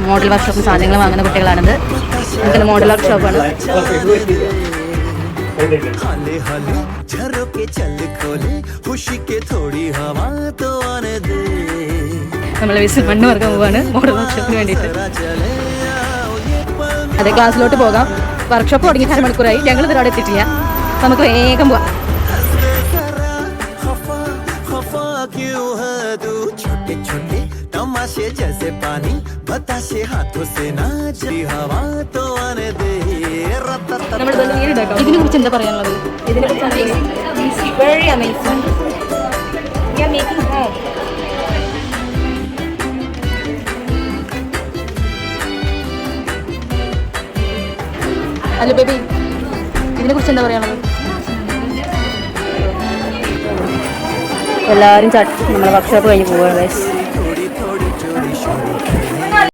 Model വർക്ക്ഷോപ്പിൽ സാധനങ്ങൾ വാങ്ങുന്ന കുട്ടികളാണിത്. നമുക്കിത് മോഡൽ വർക്ക്ഷോപ്പാണ്. നമ്മൾ മണ്ണ് വറക്കാൻ പോവാണ് മോഡൽ വർക്ക്ഷോപ്പിന് വേണ്ടിയിട്ട്. അതെ, ക്ലാസ്സിലോട്ട് പോകാം. വർക്ക്ഷോപ്പ് തുടങ്ങി 1 മണിക്കൂറായി. ഞങ്ങൾ ഇതിലൂടെ എത്തിയിട്ടില്ല. നമുക്ക് വേഗം പോവാം. ഇതിനെ കുറിച്ച് എന്താ പറയാനുള്ളത്? ഇതിനെ വെരി അമേസിംഗ്. ഹലോ ബേബി, ഇതിനെ കുറിച്ച് എന്താ പറയാനുള്ളത്? എല്ലാവരും നമ്മളെ വർക്ക്ഷോപ്പ് കഴിഞ്ഞ് പോവുകയാണ്.